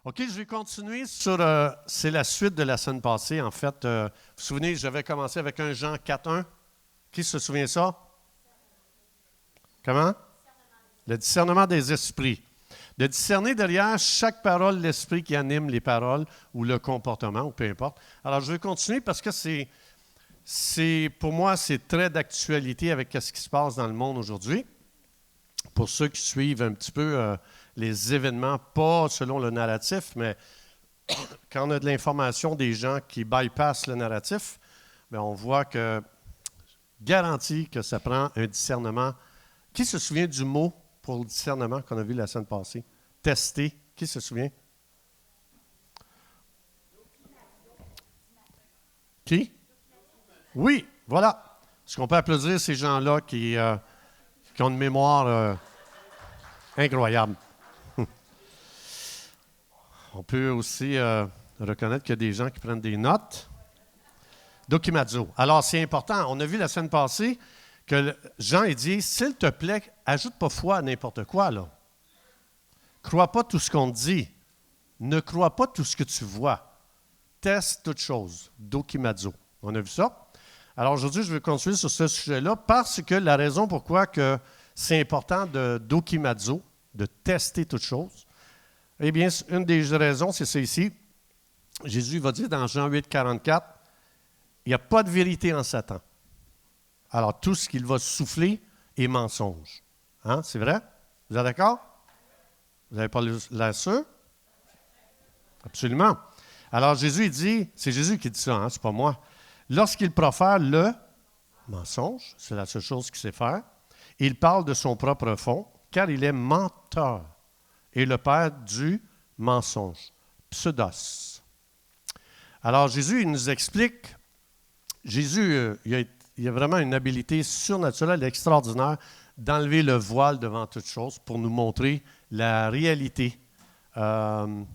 OK, je vais continuer sur... c'est la suite de la semaine passée. En fait, vous vous souvenez, j'avais commencé avec un Jean 4.1. Qui se souvient ça? Comment? Le discernement des esprits. De discerner derrière chaque parole l'esprit qui anime les paroles ou le comportement, ou peu importe. Alors, je vais continuer parce que pour moi, c'est très d'actualité avec ce qui se passe dans le monde aujourd'hui. Pour ceux qui suivent un petit peu les événements, pas selon le narratif, mais quand on a de l'information des gens qui bypassent le narratif, bien, on voit que, garanti que ça prend un discernement. Qui se souvient du mot pour le discernement qu'on a vu la semaine passée? Tester. Qui se souvient? Qui? Oui, voilà. Est-ce qu'on peut applaudir ces gens-là qui ont une mémoire incroyable? On peut aussi reconnaître qu'il y a des gens qui prennent des notes. Dokimazo. Alors, c'est important. On a vu la semaine passée que Jean il dit, s'il te plaît, ajoute pas foi à n'importe quoi, là. Crois pas tout ce qu'on te dit. Ne crois pas tout ce que tu vois. Teste toutes choses. Dokimazo. On a vu ça? Alors aujourd'hui, je vais continuer sur ce sujet-là parce que la raison pourquoi que c'est important de dokimazo, de tester toutes choses, eh bien, une des raisons, c'est ça ici. Jésus va dire dans Jean 8, 44, il n'y a pas de vérité en Satan. Alors, tout ce qu'il va souffler est mensonge. Hein? C'est vrai? Vous êtes d'accord? Vous n'avez pas l'air sûr? Absolument. Alors, Jésus, il dit, c'est Jésus qui dit ça, hein? C'est pas moi. Lorsqu'il profère le mensonge, c'est la seule chose qu'il sait faire, il parle de son propre fond, car il est menteur et le père du mensonge. Pseudos. Alors, Jésus, il nous explique, Jésus, il a vraiment une habilité surnaturelle extraordinaire d'enlever le voile devant toute chose pour nous montrer la réalité non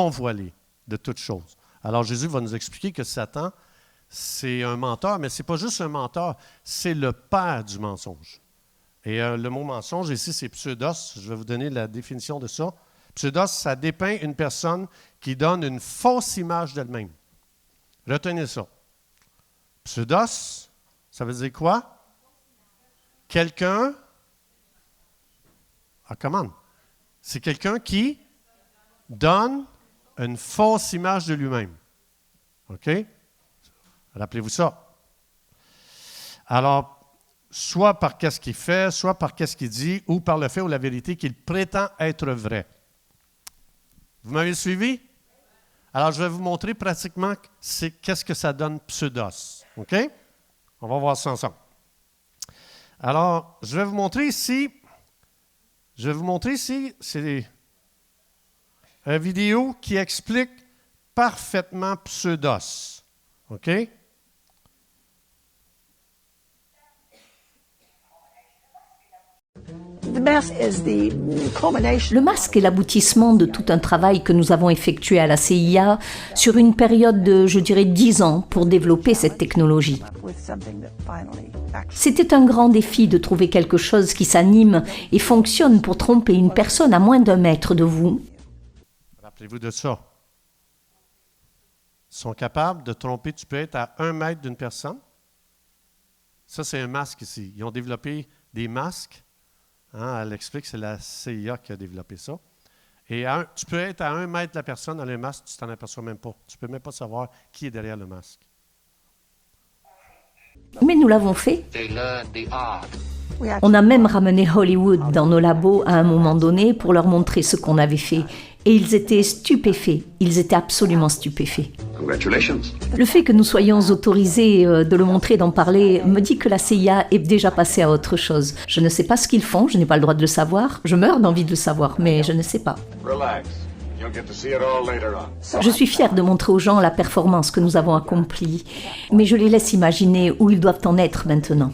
voilée de toute chose. Alors, Jésus va nous expliquer que Satan, c'est un menteur, mais ce n'est pas juste un menteur, c'est le père du mensonge. Et le mot mensonge, ici, c'est pseudos. Je vais vous donner la définition de ça. Pseudos, ça dépeint une personne qui donne une fausse image d'elle-même. Retenez ça. Pseudos, ça veut dire quoi? Quelqu'un... Ah, comment? C'est quelqu'un qui donne une fausse image de lui-même. OK? Rappelez-vous ça. Alors, soit par qu'est-ce qu'il fait, soit par qu'est-ce qu'il dit, ou par le fait ou la vérité qu'il prétend être vrai. Vous m'avez suivi? Alors, je vais vous montrer pratiquement qu'est-ce que ça donne pseudos. OK? On va voir ça ensemble. Alors, je vais vous montrer ici, c'est une vidéo qui explique parfaitement pseudos. OK? Le masque est l'aboutissement de tout un travail que nous avons effectué à la CIA sur une période de, je dirais, 10 ans pour développer cette technologie. C'était un grand défi de trouver quelque chose qui s'anime et fonctionne pour tromper une personne à moins d'1 mètre de vous. Rappelez-vous de ça. Ils sont capables de tromper, tu peux être à 1 mètre d'une personne. Ça, c'est un masque ici. Ils ont développé des masques. Hein, elle explique que c'est la CIA qui a développé ça. Et tu peux être à 1 mètre de la personne dans le masque, tu ne t'en aperçois même pas. Tu ne peux même pas savoir qui est derrière le masque. Mais nous l'avons fait. On a même ramené Hollywood dans nos labos à un moment donné pour leur montrer ce qu'on avait fait. Et ils étaient stupéfaits. Ils étaient absolument stupéfaits. Le fait que nous soyons autorisés de le montrer, d'en parler, me dit que la CIA est déjà passée à autre chose. Je ne sais pas ce qu'ils font, je n'ai pas le droit de le savoir. Je meurs d'envie de le savoir, mais je ne sais pas. Je suis fière de montrer aux gens la performance que nous avons accomplie, mais je les laisse imaginer où ils doivent en être maintenant.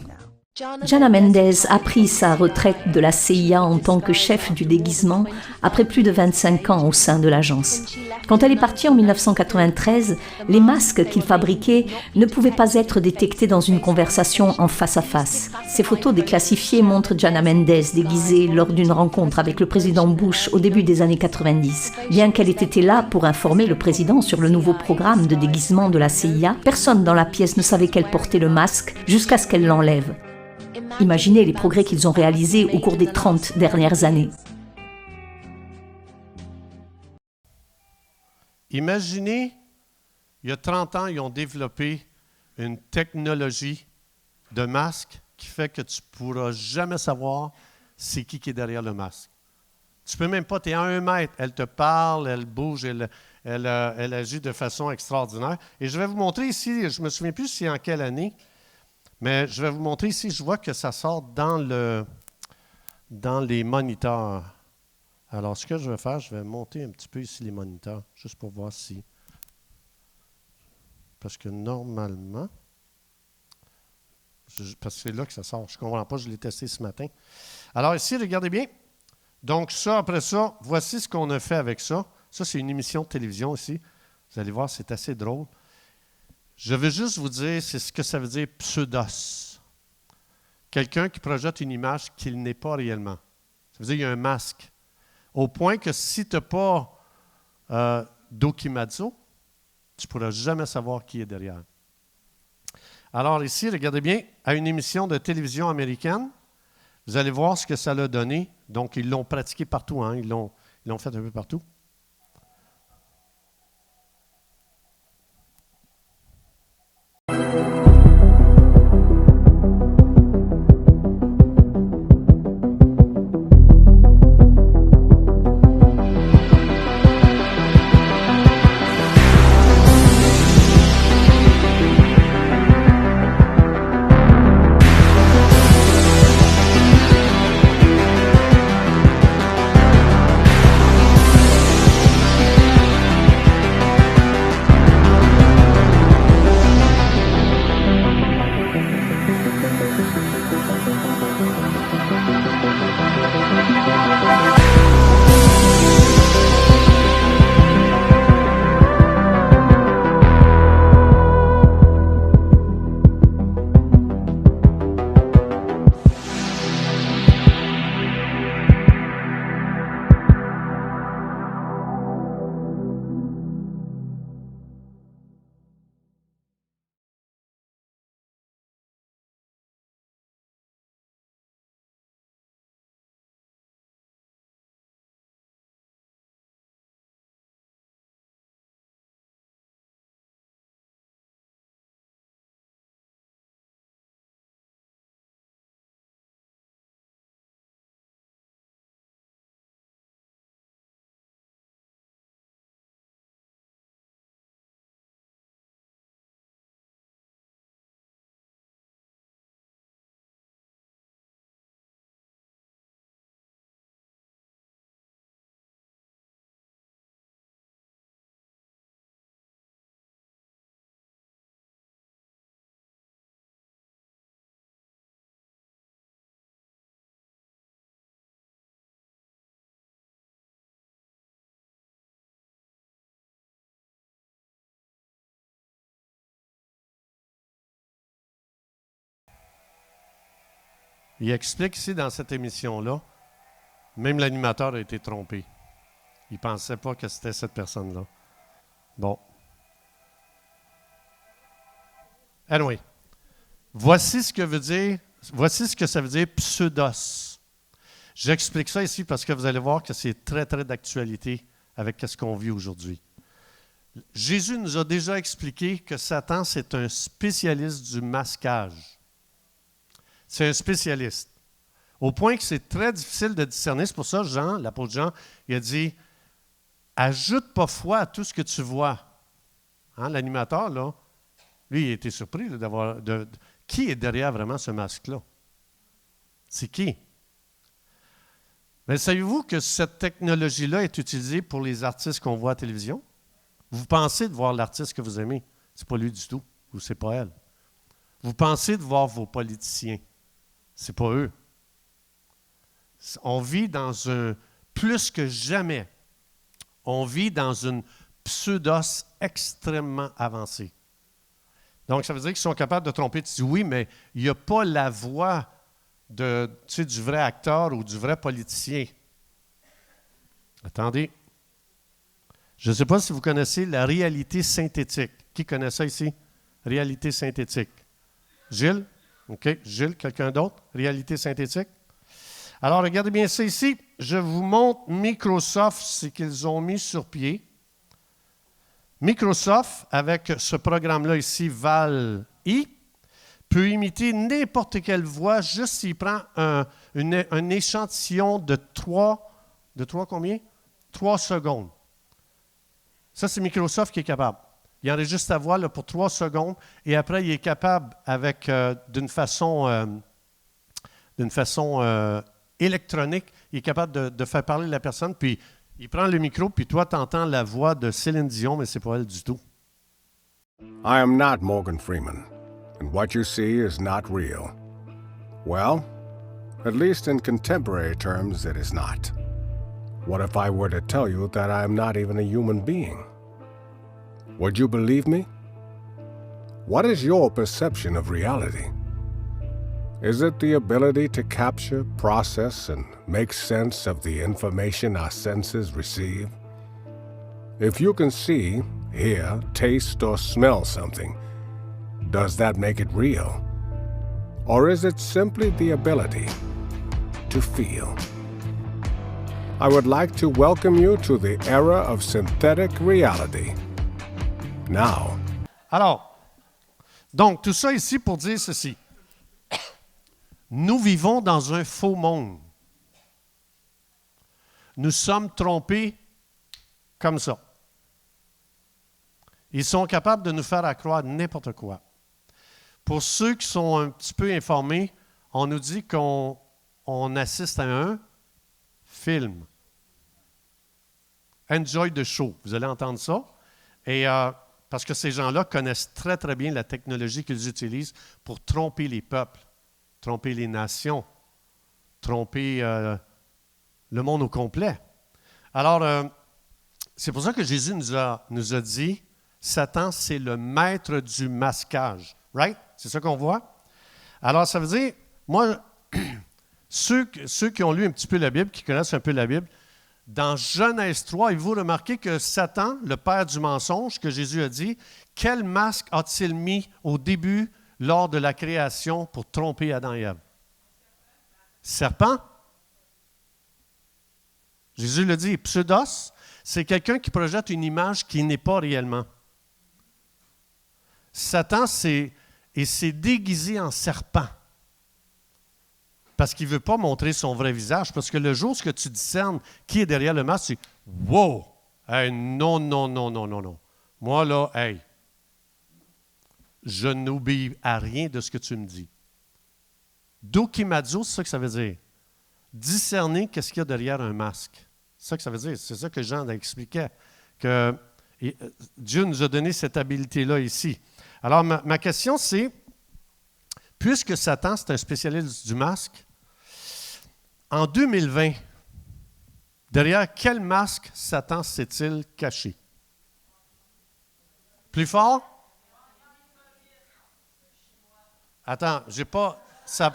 Jana Mendez a pris sa retraite de la CIA en tant que chef du déguisement après plus de 25 ans au sein de l'agence. Quand elle est partie en 1993, les masques qu'il fabriquait ne pouvaient pas être détectés dans une conversation en face à face. Ces photos déclassifiées montrent Jana Mendes déguisée lors d'une rencontre avec le président Bush au début des années 90. Bien qu'elle ait été là pour informer le président sur le nouveau programme de déguisement de la CIA, personne dans la pièce ne savait qu'elle portait le masque jusqu'à ce qu'elle l'enlève. Imaginez les progrès qu'ils ont réalisés au cours des 30 dernières années. Imaginez, il y a 30 ans, ils ont développé une technologie de masque qui fait que tu ne pourras jamais savoir c'est qui est derrière le masque. Tu ne peux même pas, tu es à 1 mètre, elle te parle, elle bouge, elle agit de façon extraordinaire. Et je vais vous montrer ici, je ne me souviens plus c'est en quelle année, mais je vais vous montrer ici, je vois que ça sort dans les moniteurs. Alors, ce que je vais faire, je vais monter un petit peu ici les moniteurs, juste pour voir si. Parce que normalement, parce que c'est là que ça sort, je ne comprends pas, je l'ai testé ce matin. Alors ici, regardez bien. Donc ça, après ça, voici ce qu'on a fait avec ça. Ça, c'est une émission de télévision ici. Vous allez voir, c'est assez drôle. Je veux juste vous dire, c'est ce que ça veut dire pseudos. Quelqu'un qui projette une image qu'il n'est pas réellement. Ça veut dire qu'il y a un masque. Au point que si tu n'as pas d'Okimazo, tu ne pourras jamais savoir qui est derrière. Alors ici, regardez bien, à une émission de télévision américaine, vous allez voir ce que ça a donné. Donc, ils l'ont pratiqué partout, hein? Ils l'ont fait un peu partout. Il explique ici dans cette émission-là, même l'animateur a été trompé. Il ne pensait pas que c'était cette personne-là. Bon. Anyway, voici ce que ça veut dire pseudos. J'explique ça ici parce que vous allez voir que c'est très, très d'actualité avec ce qu'on vit aujourd'hui. Jésus nous a déjà expliqué que Satan, c'est un spécialiste du masquage. C'est un spécialiste. Au point que c'est très difficile de discerner. C'est pour ça, Jean, l'apôtre Jean, il a dit « Ajoute pas foi à tout ce que tu vois. » Hein, l'animateur, là, lui, il a été surpris là, d'avoir... Qui est derrière vraiment ce masque-là? C'est qui? Mais savez-vous que cette technologie-là est utilisée pour les artistes qu'on voit à la télévision? Vous pensez de voir l'artiste que vous aimez. Ce n'est pas lui du tout, ou ce n'est pas elle. Vous pensez de voir vos politiciens. Ce n'est pas eux. On vit dans un, plus que jamais, on vit dans une pseudos extrêmement avancés. Donc, ça veut dire qu'ils sont capables de tromper. Tu dis oui, mais il n'y a pas la voix du vrai acteur ou du vrai politicien. Attendez. Je ne sais pas si vous connaissez la réalité synthétique. Qui connaît ça ici? Réalité synthétique. Gilles? OK. Gilles, quelqu'un d'autre? Réalité synthétique? Alors, regardez bien ça ici. Je vous montre Microsoft, ce qu'ils ont mis sur pied. Microsoft, avec ce programme-là ici, Val-I, peut imiter n'importe quelle voix juste s'il prend un échantillon de 3 combien? 3 secondes. Ça, c'est Microsoft qui est capable. Il enregistre sa voix là, pour 3 secondes et après, il est capable, avec d'une façon électronique, il est capable de faire parler la personne, puis il prend le micro, puis toi, tu entends la voix de Céline Dion, mais ce n'est pas elle du tout. I am not Morgan Freeman, and what you see is not real. Well, at least in contemporary terms, it is not. What if I were to tell you that I am not even a human being? Would you believe me? What is your perception of reality? Is it the ability to capture, process, and make sense of the information our senses receive? If you can see, hear, taste, or smell something, does that make it real? Or is it simply the ability to feel? I would like to welcome you to the era of synthetic reality. Now. Alors, donc, tout ça ici pour dire ceci. Nous vivons dans un faux monde. Nous sommes trompés comme ça. Ils sont capables de nous faire croire n'importe quoi. Pour ceux qui sont un petit peu informés, on nous dit qu'on assiste à un film. Enjoy the show. Vous allez entendre ça. Et parce que ces gens-là connaissent très, très bien la technologie qu'ils utilisent pour tromper les peuples, tromper les nations, tromper le monde au complet. Alors, c'est pour ça que Jésus nous a dit, Satan, c'est le maître du masquage. Right? C'est ça qu'on voit? Alors, ça veut dire, moi, ceux qui ont lu un petit peu la Bible, qui connaissent un peu la Bible, dans Genèse 3, vous remarquez que Satan, le père du mensonge, que Jésus a dit, quel masque a-t-il mis au début lors de la création pour tromper Adam et Ève? Serpent. Jésus le dit, pseudos, c'est quelqu'un qui projette une image qui n'est pas réellement. Satan s'est déguisé en serpent parce qu'il ne veut pas montrer son vrai visage, parce que le jour où tu discernes qui est derrière le masque, c'est « Wow! Hey, non. Moi, là, hey, je n'obéis à rien de ce que tu me dis. » Dokimazo, c'est ça que ça veut dire. Discerner qu'est-ce qu'il y a derrière un masque. C'est ça que ça veut dire. C'est ça que Jean expliquait. Que Dieu nous a donné cette habilité-là ici. Alors, ma question, c'est, puisque Satan, c'est un spécialiste du masque, en 2020, derrière quel masque Satan s'est-il caché? Plus fort? Attends, j'ai pas... ça.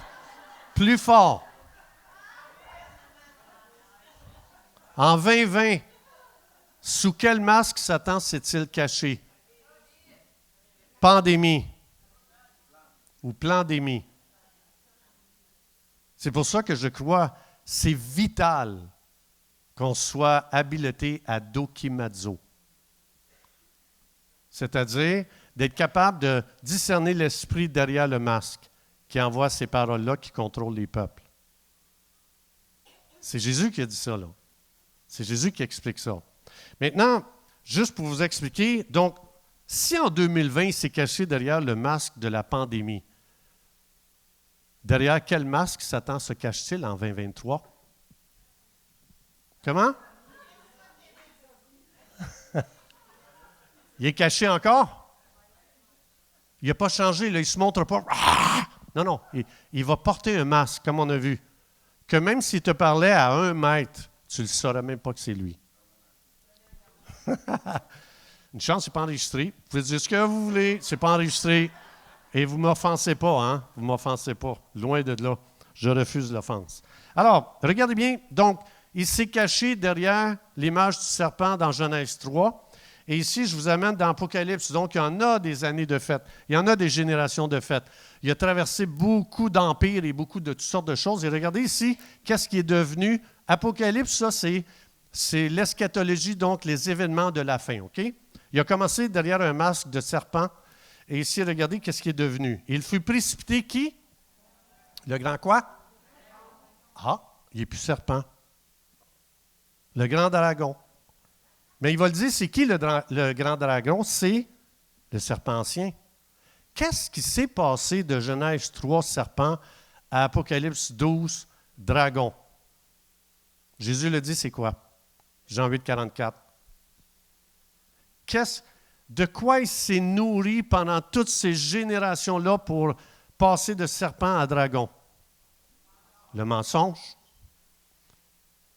Plus fort. En 2020, sous quel masque Satan s'est-il caché? Pandémie ou plandémie. C'est pour ça que je crois c'est vital qu'on soit habilité à dokimazo. C'est-à-dire d'être capable de discerner l'esprit derrière le masque qui envoie ces paroles-là qui contrôlent les peuples. C'est Jésus qui a dit ça, là. C'est Jésus qui explique ça. Maintenant, juste pour vous expliquer, donc, si en 2020, il s'est caché derrière le masque de la pandémie, derrière quel masque Satan se cache-t-il en 2023? Comment? Il est caché encore? Il n'a pas changé, là, il ne se montre pas. Non, il va porter un masque, comme on a vu. Que même s'il te parlait à 1 mètre, tu ne saurais même pas que c'est lui. Une chance, ce n'est pas enregistré. Vous pouvez dire ce que vous voulez, ce n'est pas enregistré. Et vous ne m'offensez pas, hein? Vous ne m'offensez pas. Loin de là. Je refuse l'offense. Alors, regardez bien. Donc, il s'est caché derrière l'image du serpent dans Genèse 3. Et ici, je vous amène dans Apocalypse. Donc, il y en a des années de fêtes. Il y en a des générations de fêtes. Il a traversé beaucoup d'empires et beaucoup de toutes sortes de choses. Et regardez ici, qu'est-ce qui est devenu. Apocalypse, ça, c'est l'eschatologie, donc les événements de la fin. OK? Il a commencé derrière un masque de serpent. Et ici, regardez qu'est-ce qui est devenu. Il fut précipité qui? Le grand quoi? Ah, il n'est plus serpent. Le grand dragon. Mais il va le dire, c'est qui le grand dragon? C'est le serpent ancien. Qu'est-ce qui s'est passé de Genèse 3, serpent, à Apocalypse 12, dragon? Jésus le dit, c'est quoi? Jean 8, 44. De quoi il s'est nourri pendant toutes ces générations-là pour passer de serpent à dragon? Le mensonge.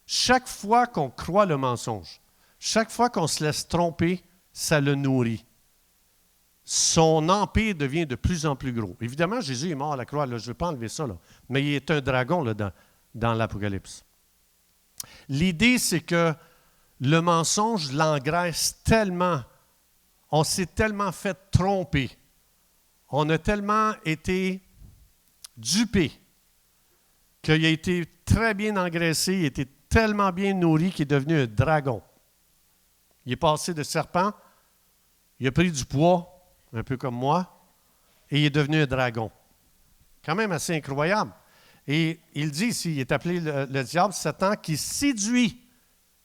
Chaque fois qu'on croit le mensonge, chaque fois qu'on se laisse tromper, ça le nourrit. Son empire devient de plus en plus gros. Évidemment, Jésus est mort à la croix, là, je ne veux pas enlever ça, là, mais il est un dragon là, dans l'Apocalypse. L'idée, c'est que le mensonge l'engraisse tellement, on s'est tellement fait tromper, on a tellement été dupé, qu'il a été très bien engraissé, il a été tellement bien nourri qu'il est devenu un dragon. Il est passé de serpent, il a pris du poids, un peu comme moi, et il est devenu un dragon. Quand même assez incroyable. Et il dit ici, il est appelé le diable, Satan, qui séduit.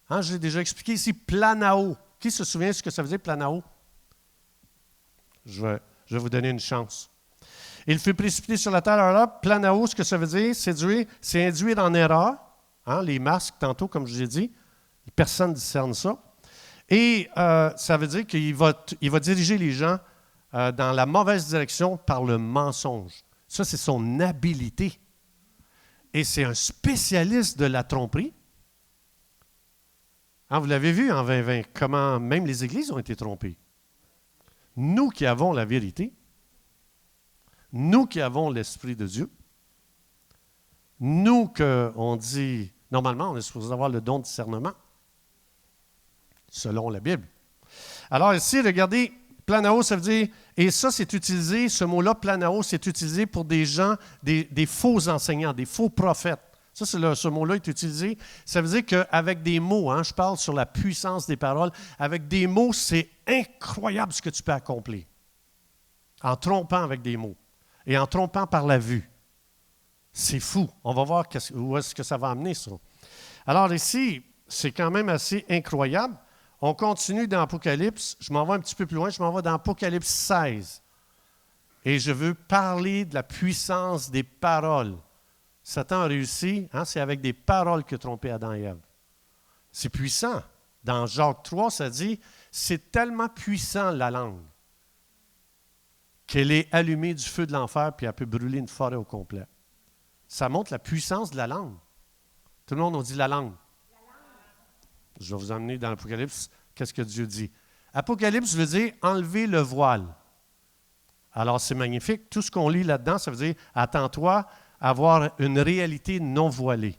Hein, je l'ai déjà expliqué ici, planao. Qui se souvient de ce que ça veut dire, planao? Je vais vous donner une chance. Il fut précipité sur la terre. Alors là, planao, ce que ça veut dire, séduire, c'est induire en erreur. Hein, les masques, tantôt, comme je vous ai dit, personne ne discerne ça. Et ça veut dire qu'il va diriger les gens dans la mauvaise direction par le mensonge. Ça, c'est son habileté. Et c'est un spécialiste de la tromperie. Hein, vous l'avez vu en 2020, comment même les églises ont été trompées. Nous qui avons la vérité, nous qui avons l'Esprit de Dieu, nous qu'on dit, normalement, on est supposé avoir le don de discernement, selon la Bible. Alors ici, regardez, planao, ça veut dire, et ça c'est utilisé, ce mot-là, planao, c'est utilisé pour des gens, des faux enseignants, des faux prophètes. Ça, ce mot-là est utilisé. Ça veut dire qu'avec des mots, hein, je parle sur la puissance des paroles, avec des mots, c'est incroyable ce que tu peux accomplir. En trompant avec des mots et en trompant par la vue. C'est fou. On va voir où est-ce que ça va amener, ça. Alors ici, c'est quand même assez incroyable. On continue dans Apocalypse. Je m'en vais un petit peu plus loin. Je m'en vais dans Apocalypse 16. Et je veux parler de la puissance des paroles. Satan a réussi, hein, c'est avec des paroles que trompé Adam et Ève. C'est puissant. Dans Jacques 3, ça dit, c'est tellement puissant la langue qu'elle est allumée du feu de l'enfer puis elle peut brûler une forêt au complet. Ça montre la puissance de la langue. Tout le monde a dit la langue. Je vais vous emmener dans l'Apocalypse. Qu'est-ce que Dieu dit? Apocalypse veut dire enlever le voile. Alors, c'est magnifique. Tout ce qu'on lit là-dedans, ça veut dire attends-toi à avoir une réalité non voilée.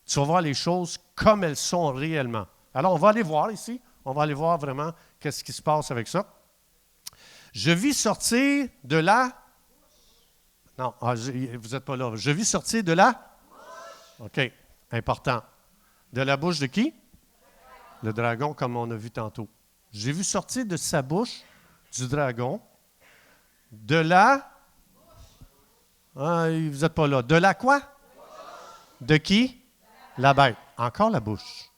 Tu vas voir les choses comme elles sont réellement. Alors, on va aller voir ici. On va aller voir vraiment qu'est-ce qui se passe avec ça. Je vis sortir de la... Non, vous n'êtes pas là. Je vis sortir de la... OK, important. De la bouche de qui? Le dragon, comme on a vu tantôt. J'ai vu sortir de sa bouche, du dragon, de la... Ah, vous n'êtes pas là. De la quoi? De qui? La bête. Encore la bouche.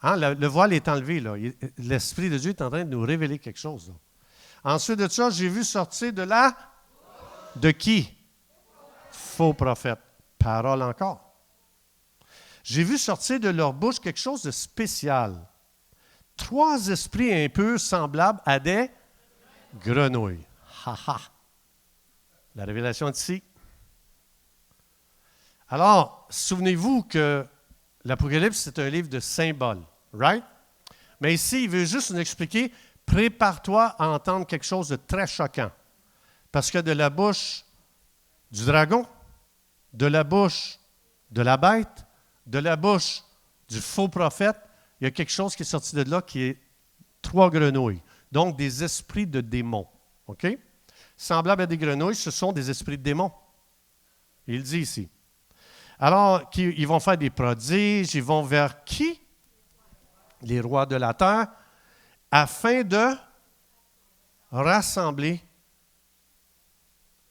Hein, le voile est enlevé, là. L'Esprit de Dieu est en train de nous révéler quelque chose, là. Ensuite de ça, j'ai vu sortir de la... De qui? Faux prophète. Parole encore. J'ai vu sortir de leur bouche quelque chose de spécial. 3 esprits impurs semblables à des grenouilles. Ha ha! La révélation est ici. Alors, souvenez-vous que l'Apocalypse, c'est un livre de symboles, right? Mais ici, il veut juste nous expliquer prépare-toi à entendre quelque chose de très choquant. Parce que de la bouche du dragon, de la bouche de la bête, de la bouche du faux prophète, il y a quelque chose qui est sorti de là qui est 3 grenouilles. Donc, des esprits de démons. OK? Semblables à des grenouilles, ce sont des esprits de démons. Il dit ici. Alors, ils vont faire des prodiges, ils vont vers qui? Les rois de la terre, afin de rassembler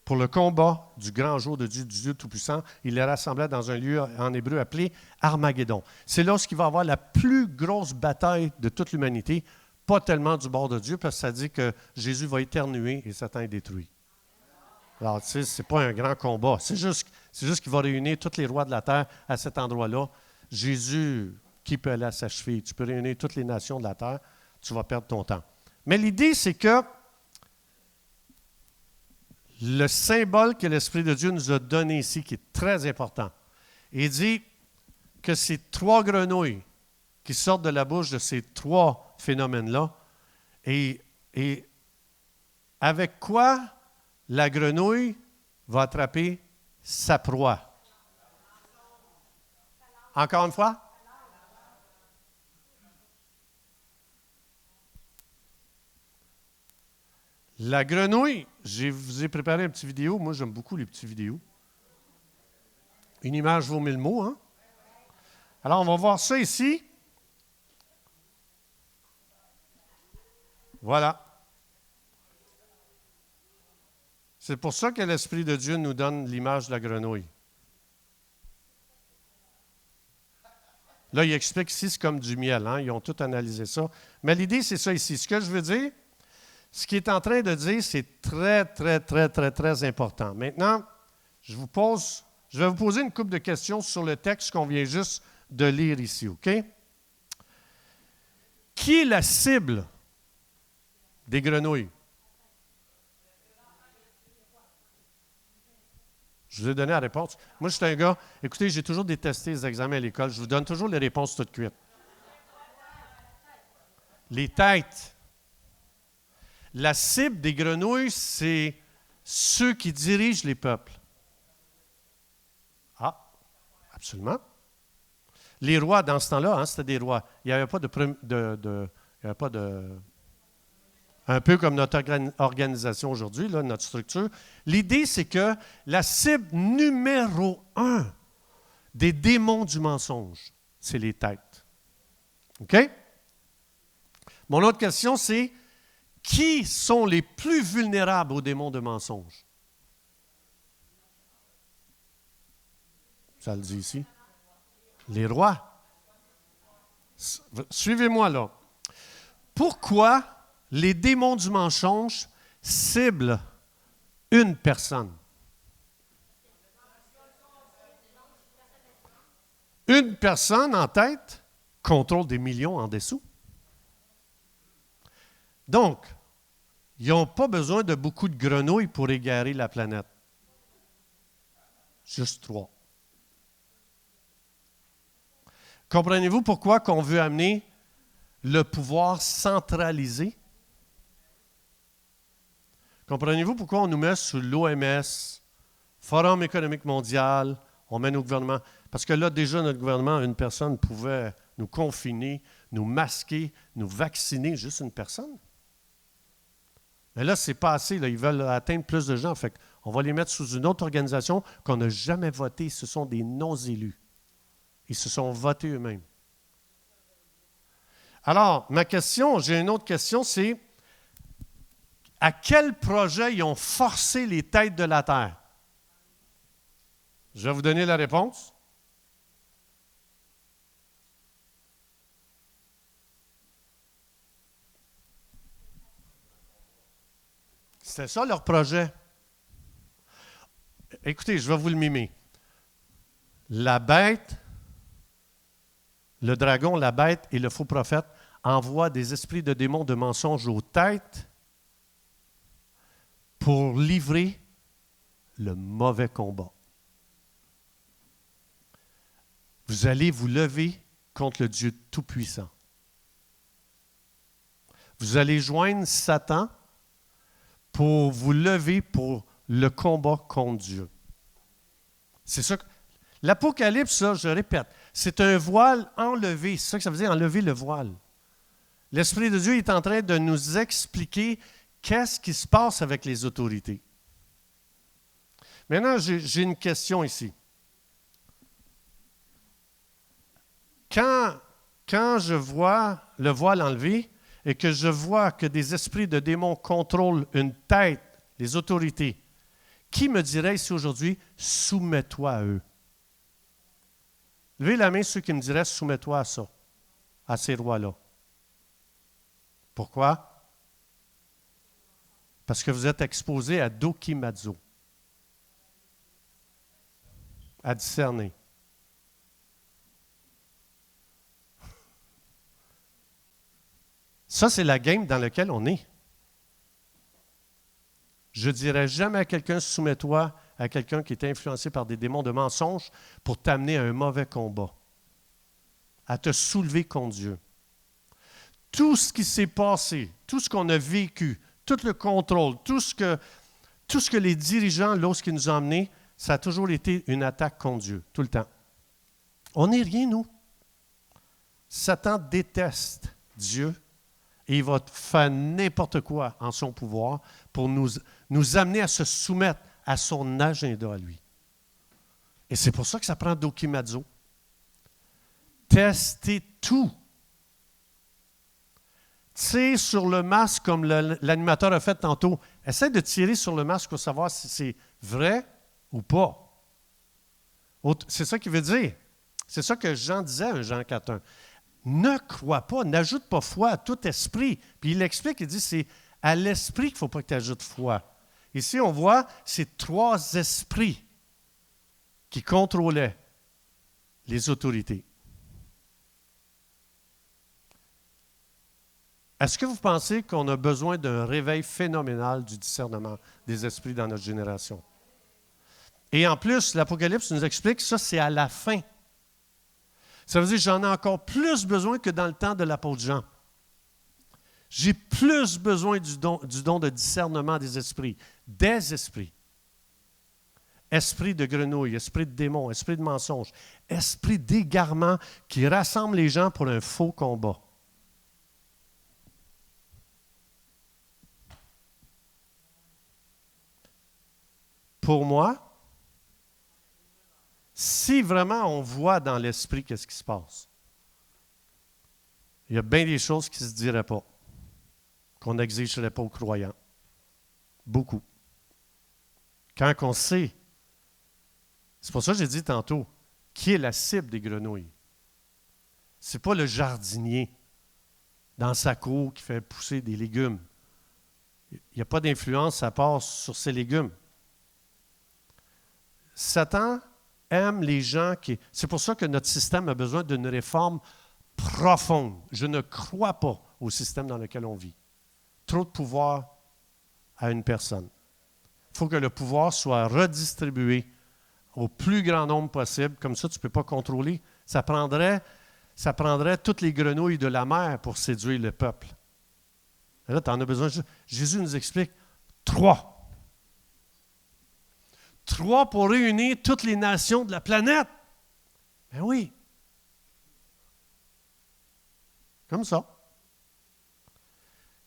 pour le combat du grand jour de Dieu, du Dieu Tout-Puissant. Il les rassemblait dans un lieu en hébreu appelé Armageddon. C'est là qu'il va y avoir la plus grosse bataille de toute l'humanité, pas tellement du bord de Dieu, parce que ça dit que Jésus va éternuer et Satan est détruit. Alors, tu sais, ce n'est pas un grand combat. C'est juste qu'il va réunir tous les rois de la terre à cet endroit-là. Jésus, qui peut aller à sa cheville? Tu peux réunir toutes les nations de la terre, tu vas perdre ton temps. Mais l'idée, c'est que le symbole que l'Esprit de Dieu nous a donné ici, qui est très important, il dit que ces 3 grenouilles qui sortent de la bouche de ces 3 phénomènes-là, et avec quoi la grenouille va attraper sa proie? Encore une fois? La grenouille, je vous ai préparé une petite vidéo. Moi, j'aime beaucoup les petites vidéos. Une image vaut 1000 mots, hein? Alors, on va voir ça ici. Voilà. C'est pour ça que l'Esprit de Dieu nous donne l'image de la grenouille. Là, il explique ici, c'est comme du miel. Hein? Ils ont tout analysé ça. Mais l'idée, c'est ça ici. Ce que je veux dire, ce qu'il est en train de dire, c'est très, très, très, très, très important. Maintenant, je vais vous poser une couple de questions sur le texte qu'on vient juste de lire ici, OK? Qui est la cible des grenouilles? Je vous ai donné la réponse. Moi, je suis un gars, écoutez, j'ai toujours détesté les examens à l'école. Je vous donne toujours les réponses toutes cuites. Les têtes. La cible des grenouilles, c'est ceux qui dirigent les peuples. Ah, absolument. Les rois, dans ce temps-là, hein, c'était des rois. Il n'y avait pas un peu comme notre organisation aujourd'hui, là, notre structure. L'idée, c'est que la cible numéro 1 des démons du mensonge, c'est les têtes. OK? Mon autre question, c'est qui sont les plus vulnérables aux démons de mensonge? Ça le dit ici. Les rois. Suivez-moi là. Pourquoi les démons du mensonge ciblent une personne? Une personne en tête contrôle des millions en dessous. Donc, ils n'ont pas besoin de beaucoup de grenouilles pour égarer la planète. Juste 3. Comprenez-vous pourquoi qu'on veut amener le pouvoir centralisé? Comprenez-vous pourquoi on nous met sous l'OMS, Forum économique mondial, on met nos gouvernements? Parce que là, déjà, notre gouvernement, une personne pouvait nous confiner, nous masquer, nous vacciner, juste une personne. Mais là, c'est pas assez. Là, ils veulent atteindre plus de gens. Fait qu'on va les mettre sous une autre organisation qu'on n'a jamais votée. Ce sont des non-élus. Ils se sont votés eux-mêmes. Alors, j'ai une autre question, c'est à quel projet ils ont forcé les têtes de la terre? Je vais vous donner la réponse. C'était ça leur projet. Écoutez, je vais vous le mimer. La bête, le dragon, la bête et le faux prophète envoient des esprits de démons de mensonges aux têtes pour livrer le mauvais combat. Vous allez vous lever contre le Dieu Tout-Puissant. Vous allez joindre Satan pour vous lever pour le combat contre Dieu. C'est ça. L'Apocalypse, ça, je répète, c'est un voile enlevé. C'est ça que ça veut dire, enlever le voile. L'Esprit de Dieu est en train de nous expliquer qu'est-ce qui se passe avec les autorités. Maintenant, j'ai une question ici. Quand je vois le voile enlevé et que je vois que des esprits de démons contrôlent une tête, les autorités, qui me dirait ici aujourd'hui, soumets-toi à eux? Levez la main ceux qui me diraient, soumets-toi à ça, à ces rois-là. Pourquoi? Parce que vous êtes exposé à dokimazo, à discerner. Ça, c'est la game dans laquelle on est. Je ne dirais jamais à quelqu'un, soumets-toi à quelqu'un qui est influencé par des démons de mensonges pour t'amener à un mauvais combat, à te soulever contre Dieu. Tout ce qui s'est passé, tout ce qu'on a vécu, tout le contrôle, tout ce que les dirigeants, lorsqu'ils nous ont emmenés, ça a toujours été une attaque contre Dieu, tout le temps. On n'est rien, nous. Satan déteste Dieu et il va faire n'importe quoi en son pouvoir pour nous amener à se soumettre à son agenda à lui. Et c'est pour ça que ça prend dokimazo. Testez tout. Tire sur le masque comme l'animateur a fait tantôt. Essaie de tirer sur le masque pour savoir si c'est vrai ou pas. C'est ça qu'il veut dire. C'est ça que Jean disait à Jean 4.1. Ne crois pas, n'ajoute pas foi à tout esprit. Puis il explique, il dit, c'est à l'esprit qu'il ne faut pas que tu ajoutes foi. Ici, on voit, c'est 3 esprits qui contrôlaient les autorités. Est-ce que vous pensez qu'on a besoin d'un réveil phénoménal du discernement des esprits dans notre génération? Et en plus, l'Apocalypse nous explique que ça, c'est à la fin. Ça veut dire que j'en ai encore plus besoin que dans le temps de l'apôtre Jean. J'ai plus besoin du don de discernement des esprits. Des esprits. Esprit de grenouille, esprit de démon, esprit de mensonge, esprit d'égarement qui rassemble les gens pour un faux combat. Pour moi, si vraiment on voit dans l'esprit qu'est-ce qui se passe, il y a bien des choses qui ne se diraient pas, qu'on n'exigerait pas aux croyants. Beaucoup. Quand on sait, c'est pour ça que j'ai dit tantôt, qui est la cible des grenouilles? Ce n'est pas le jardinier dans sa cour qui fait pousser des légumes. Il n'y a pas d'influence à part sur ces légumes. Satan aime les gens qui... C'est pour ça que notre système a besoin d'une réforme profonde. Je ne crois pas au système dans lequel on vit. Trop de pouvoir à une personne. Il faut que le pouvoir soit redistribué au plus grand nombre possible. Comme ça, tu ne peux pas contrôler. Ça prendrait toutes les grenouilles de la mer pour séduire le peuple. Et là, tu en as besoin. Jésus nous explique 3. 3 pour réunir toutes les nations de la planète. Ben oui. Comme ça.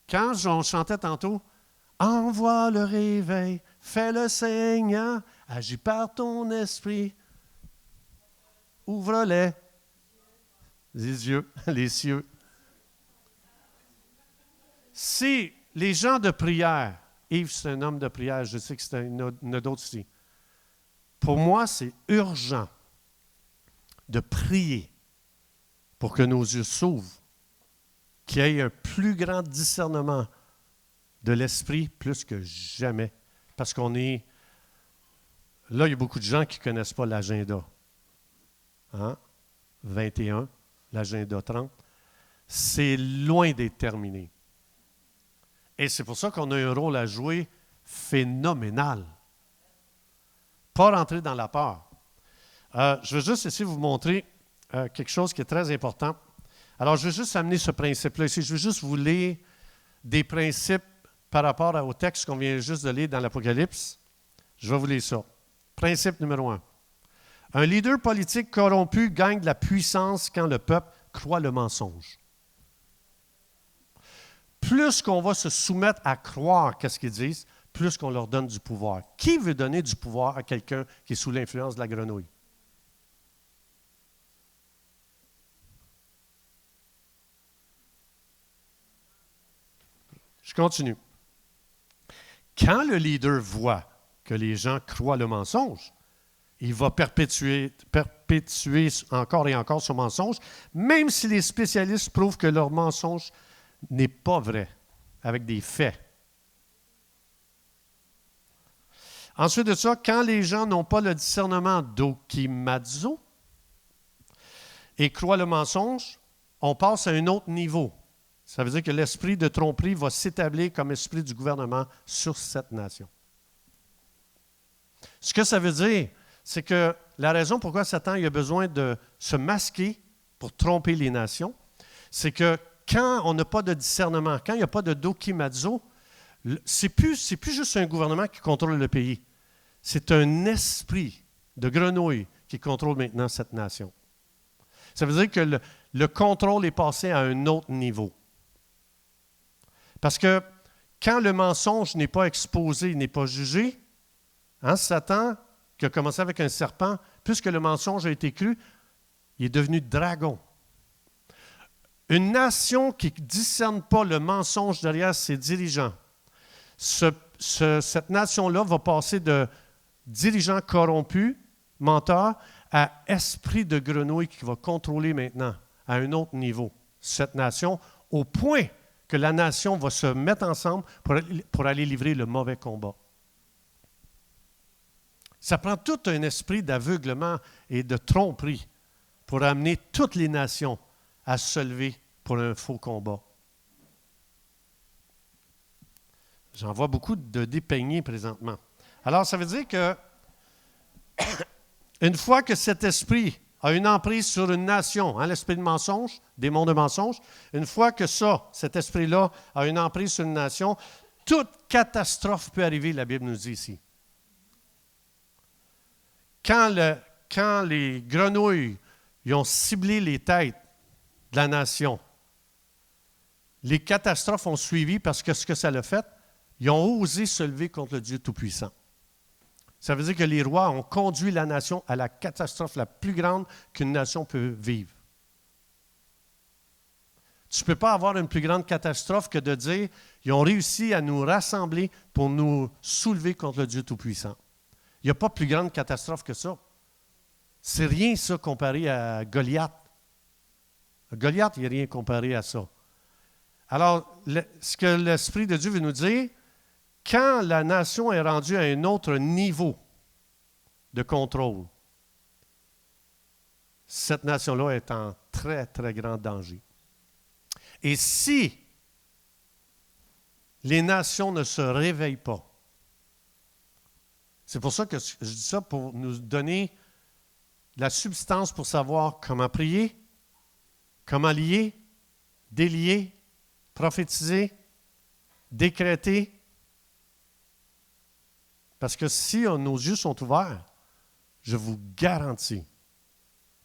Quand on chantait tantôt, « Envoie le réveil, fais le Seigneur, agis par ton esprit, ouvre-les, les yeux, les cieux. » Si les gens de prière, Yves c'est un homme de prière, je sais qu'il y en a d'autres ici, pour moi, c'est urgent de prier pour que nos yeux s'ouvrent, qu'il y ait un plus grand discernement de l'esprit plus que jamais. Parce qu'on est... Là, il y a beaucoup de gens qui ne connaissent pas l'agenda. 21, l'agenda 30. C'est loin d'être terminé. Et c'est pour ça qu'on a un rôle à jouer phénoménal. Pas rentrer dans la peur. Je veux juste essayer de vous montrer quelque chose qui est très important. Alors, je veux juste amener ce principe-là ici. Je veux juste vous lire des principes par rapport au texte qu'on vient juste de lire dans l'Apocalypse. Je vais vous lire ça. Principe numéro 1. Un leader politique corrompu gagne de la puissance quand le peuple croit le mensonge. Plus qu'on va se soumettre à croire qu'est-ce qu'ils disent, plus qu'on leur donne du pouvoir. Qui veut donner du pouvoir à quelqu'un qui est sous l'influence de la grenouille? Je continue. Quand le leader voit que les gens croient le mensonge, il va perpétuer encore et encore ce mensonge, même si les spécialistes prouvent que leur mensonge n'est pas vrai, avec des faits. Ensuite de ça, quand les gens n'ont pas le discernement d'Okimazo et croient le mensonge, on passe à un autre niveau. Ça veut dire que l'esprit de tromperie va s'établir comme esprit du gouvernement sur cette nation. Ce que ça veut dire, c'est que la raison pourquoi Satan a besoin de se masquer pour tromper les nations, c'est que quand on n'a pas de discernement, quand il n'y a pas de dokimazo, c'est plus juste un gouvernement qui contrôle le pays. C'est un esprit de grenouille qui contrôle maintenant cette nation. Ça veut dire que le contrôle est passé à un autre niveau. Parce que quand le mensonge n'est pas exposé, n'est pas jugé, Satan, qui a commencé avec un serpent, puisque le mensonge a été cru, il est devenu dragon. Une nation qui ne discerne pas le mensonge derrière ses dirigeants, cette nation-là va passer de dirigeants corrompus, menteurs, à esprit de grenouille qui va contrôler maintenant à un autre niveau cette nation, au point que la nation va se mettre ensemble pour aller livrer le mauvais combat. Ça prend tout un esprit d'aveuglement et de tromperie pour amener toutes les nations à se lever pour un faux combat. J'en vois beaucoup de dépeignés présentement. Alors, ça veut dire que une fois que cet esprit a une emprise sur une nation, l'esprit de mensonge, démon de mensonge, une fois que cet esprit-là a une emprise sur une nation, toute catastrophe peut arriver, la Bible nous dit ici. Quand les grenouilles ils ont ciblé les têtes de la nation, les catastrophes ont suivi parce que ce que ça a fait, ils ont osé se lever contre le Dieu Tout-Puissant. Ça veut dire que les rois ont conduit la nation à la catastrophe la plus grande qu'une nation peut vivre. Tu ne peux pas avoir une plus grande catastrophe que de dire ils ont réussi à nous rassembler pour nous soulever contre le Dieu Tout-Puissant. Il n'y a pas plus grande catastrophe que ça. C'est rien, ça, comparé à Goliath. Goliath, il n'y a rien comparé à ça. Alors, ce que l'Esprit de Dieu veut nous dire, quand la nation est rendue à un autre niveau de contrôle, cette nation-là est en très, très grand danger. Et si les nations ne se réveillent pas, c'est pour ça que je dis ça, pour nous donner la substance pour savoir comment prier, comment lier, délier, prophétiser, décréter. Parce que si nos yeux sont ouverts, je vous garantis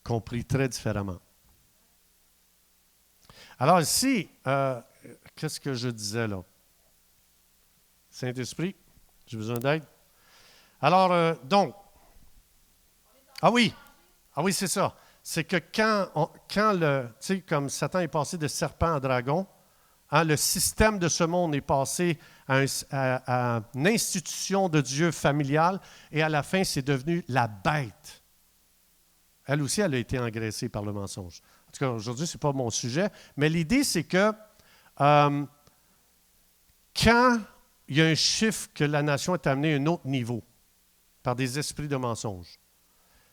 qu'on prie très différemment. Alors ici, qu'est-ce que je disais là? Saint-Esprit, j'ai besoin d'aide. Alors, donc, oui, c'est ça. C'est que quand tu sais, comme Satan est passé de serpent à dragon, le système de ce monde est passé à une institution de Dieu familiale et à la fin, c'est devenu la bête. Elle aussi, elle a été engraissée par le mensonge. En tout cas, aujourd'hui, ce n'est pas mon sujet, mais l'idée, c'est que quand il y a un chiffre que la nation est amenée à un autre niveau par des esprits de mensonge,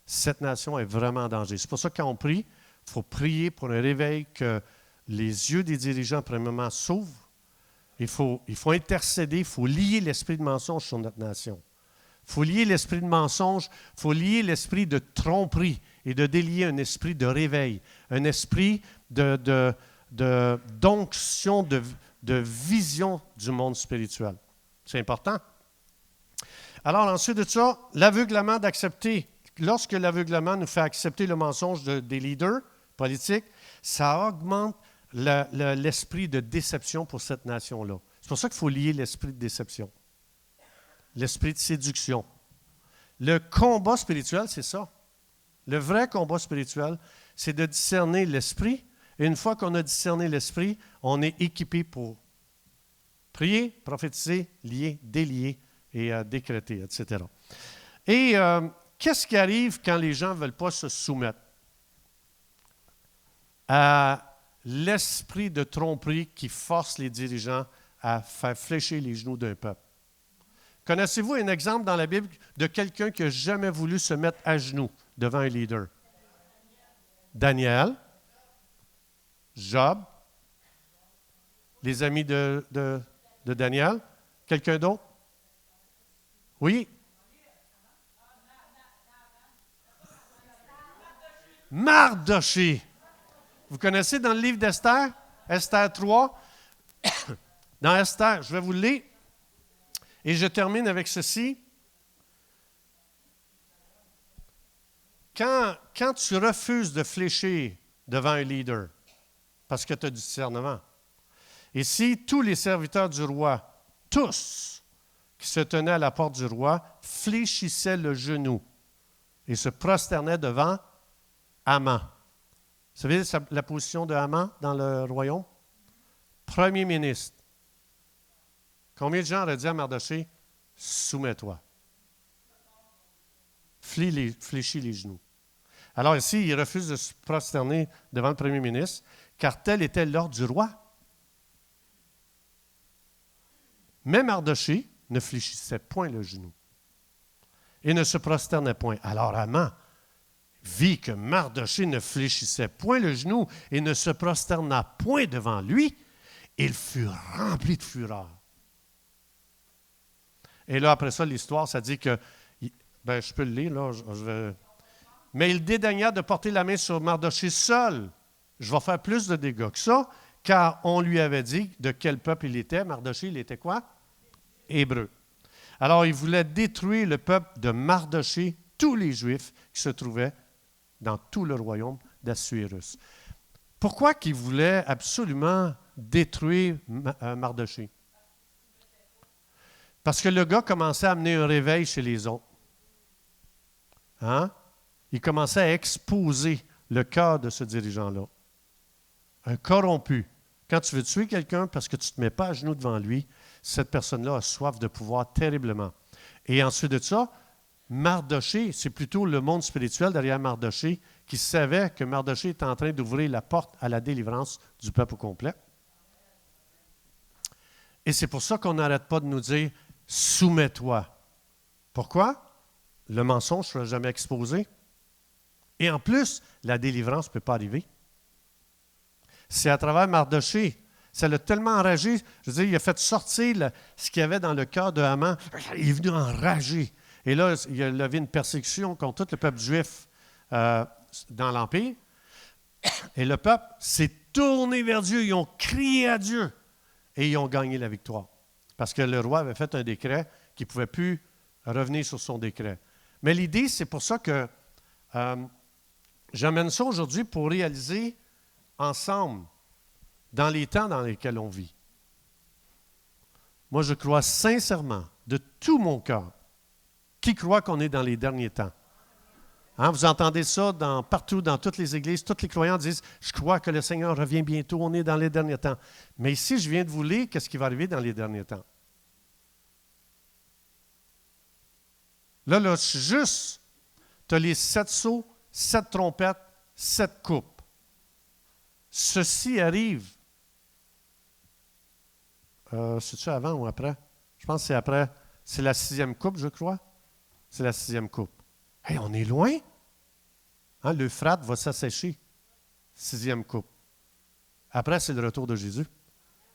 cette nation est vraiment en danger. C'est pour ça que quand on prie, il faut prier pour un réveil, que les yeux des dirigeants, premièrement, s'ouvrent. Il faut intercéder, il faut lier l'esprit de mensonge sur notre nation. Il faut lier l'esprit de mensonge, il faut lier l'esprit de tromperie et de délier un esprit de réveil, un esprit d'onction, de vision du monde spirituel. C'est important. Alors, ensuite de ça, l'aveuglement d'accepter. Lorsque l'aveuglement nous fait accepter le mensonge des leaders politiques, ça augmente l'esprit de déception pour cette nation-là. C'est pour ça qu'il faut lier l'esprit de déception, l'esprit de séduction. Le combat spirituel, c'est ça. Le vrai combat spirituel, c'est de discerner l'esprit. Et une fois qu'on a discerné l'esprit, on est équipé pour prier, prophétiser, lier, délier et décréter, etc. Et qu'est-ce qui arrive quand les gens ne veulent pas se soumettre à l'esprit de tromperie qui force les dirigeants à faire fléchir les genoux d'un peuple? Connaissez-vous un exemple dans la Bible de quelqu'un qui n'a jamais voulu se mettre à genoux devant un leader? Daniel, Job, les amis de Daniel. Quelqu'un d'autre? Oui? Mardoché. Vous connaissez dans le livre d'Esther, Esther 3, dans Esther, je vais vous le lire, et je termine avec ceci. Quand tu refuses de fléchir devant un leader, parce que tu as du discernement, et si tous les serviteurs du roi, tous qui se tenaient à la porte du roi, fléchissaient le genou et se prosternaient devant Haman. Vous savez la position de Haman dans le royaume? Premier ministre. Combien de gens auraient dit à Mardoché, soumets-toi? Fléchis les genoux. Alors ici, il refuse de se prosterner devant le premier ministre, car tel était l'ordre du roi. Mais Mardoché ne fléchissait point le genou et ne se prosternait point. Alors Haman vit que Mardoché ne fléchissait point le genou et ne se prosterna point devant lui. Il fut rempli de fureur. Et là, après ça, l'histoire, ça dit que, je peux le lire, là, mais il dédaigna de porter la main sur Mardoché seul. Je vais faire plus de dégâts que ça, car on lui avait dit de quel peuple il était. Mardoché, il était quoi? Hébreu. Alors, il voulait détruire le peuple de Mardoché, tous les Juifs qui se trouvaient dans tout le royaume d'Assuérus. Pourquoi qu'il voulait absolument détruire Mardoché? Parce que le gars commençait à amener un réveil chez les autres. Hein? Il commençait à exposer le cœur de ce dirigeant-là. Un corrompu. Quand tu veux tuer quelqu'un parce que tu ne te mets pas à genoux devant lui, cette personne-là a soif de pouvoir terriblement. Et ensuite de ça, Mardoché, c'est plutôt le monde spirituel derrière Mardoché qui savait que Mardoché était en train d'ouvrir la porte à la délivrance du peuple au complet. Et c'est pour ça qu'on n'arrête pas de nous dire « soumets-toi ». Pourquoi? Le mensonge ne sera jamais exposé. Et en plus, la délivrance ne peut pas arriver. C'est à travers Mardoché. Ça l'a tellement enragé. Je veux dire, il a fait sortir ce qu'il y avait dans le cœur de Haman. Il est venu enragé. Et là, il y avait une persécution contre tout le peuple juif dans l'Empire. Et le peuple s'est tourné vers Dieu. Ils ont crié à Dieu. Et ils ont gagné la victoire. Parce que le roi avait fait un décret qui ne pouvait plus revenir sur son décret. Mais l'idée, c'est pour ça que j'amène ça aujourd'hui pour réaliser ensemble, dans les temps dans lesquels on vit. Moi, je crois sincèrement, de tout mon cœur, qui croit qu'on est dans les derniers temps? Hein, vous entendez ça partout, dans toutes les églises, tous les croyants disent « Je crois que le Seigneur revient bientôt, on est dans les derniers temps. » Mais ici, je viens de vous lire qu'est-ce qui va arriver dans les derniers temps. Là, juste, tu as les 7 sceaux, 7 trompettes, 7 coupes. Ceci arrive. C'est-tu avant ou après? Je pense que c'est après. C'est la 6e coupe, je crois. C'est la 6e coupe. Hey, on est loin. Hein, l'Euphrate va s'assécher. 6e coupe. Après, c'est le retour de Jésus.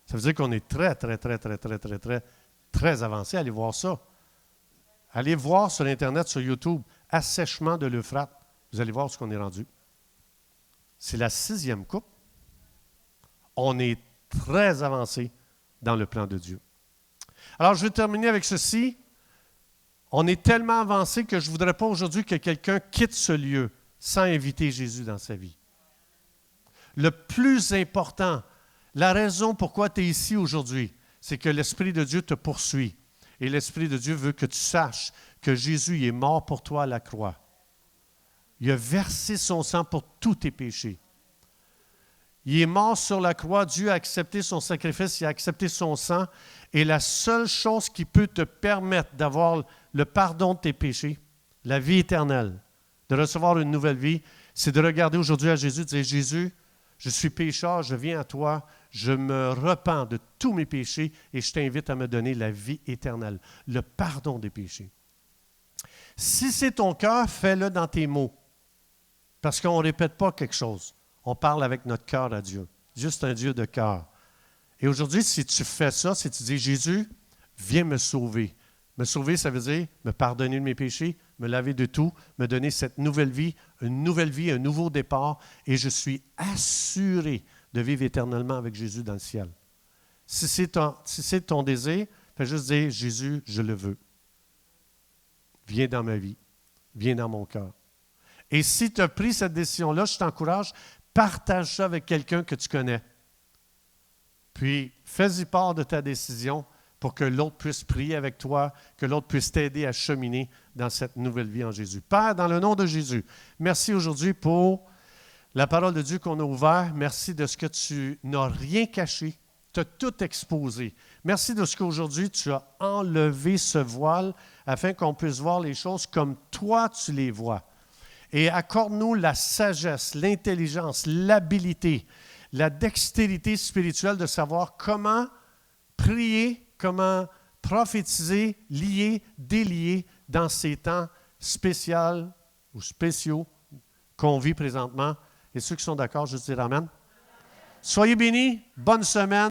Ça veut dire qu'on est très, très, très, très, très, très, très, très avancé. Allez voir ça. Allez voir sur Internet, sur YouTube, assèchement de l'Euphrate. Vous allez voir ce qu'on est rendu. C'est la 6e coupe. On est très avancé dans le plan de Dieu. Alors, je vais terminer avec ceci. On est tellement avancé que je ne voudrais pas aujourd'hui que quelqu'un quitte ce lieu sans inviter Jésus dans sa vie. Le plus important, la raison pourquoi tu es ici aujourd'hui, c'est que l'Esprit de Dieu te poursuit. Et l'Esprit de Dieu veut que tu saches que Jésus est mort pour toi à la croix. Il a versé son sang pour tous tes péchés. Il est mort sur la croix. Dieu a accepté son sacrifice, il a accepté son sang. Et la seule chose qui peut te permettre d'avoir le pardon de tes péchés, la vie éternelle, de recevoir une nouvelle vie, c'est de regarder aujourd'hui à Jésus et de dire, Jésus, je suis pécheur, je viens à toi, je me repens de tous mes péchés et je t'invite à me donner la vie éternelle, le pardon des péchés. Si c'est ton cœur, fais-le dans tes mots. Parce qu'on ne répète pas quelque chose. On parle avec notre cœur à Dieu. Dieu, c'est un Dieu de cœur. Et aujourd'hui, si tu fais ça, si tu dis, Jésus, viens me sauver. Me sauver, ça veut dire me pardonner de mes péchés, me laver de tout, me donner cette nouvelle vie, un nouveau départ, et je suis assuré de vivre éternellement avec Jésus dans le ciel. Si c'est ton désir, fais juste dire, Jésus, je le veux. Viens dans ma vie, viens dans mon cœur. Et si tu as pris cette décision-là, je t'encourage, partage ça avec quelqu'un que tu connais. Puis, fais-y part de ta décision pour que l'autre puisse prier avec toi, que l'autre puisse t'aider à cheminer dans cette nouvelle vie en Jésus. Père, dans le nom de Jésus, merci aujourd'hui pour la parole de Dieu qu'on a ouverte. Merci de ce que tu n'as rien caché. Tu as tout exposé. Merci de ce qu'aujourd'hui, tu as enlevé ce voile afin qu'on puisse voir les choses comme toi, tu les vois. Et accorde-nous la sagesse, l'intelligence, l'habilité, la dextérité spirituelle de savoir comment prier, comment prophétiser, lier, délier dans ces temps spéciaux ou spéciaux qu'on vit présentement. Et ceux qui sont d'accord, je dis amen. Soyez bénis, bonne semaine.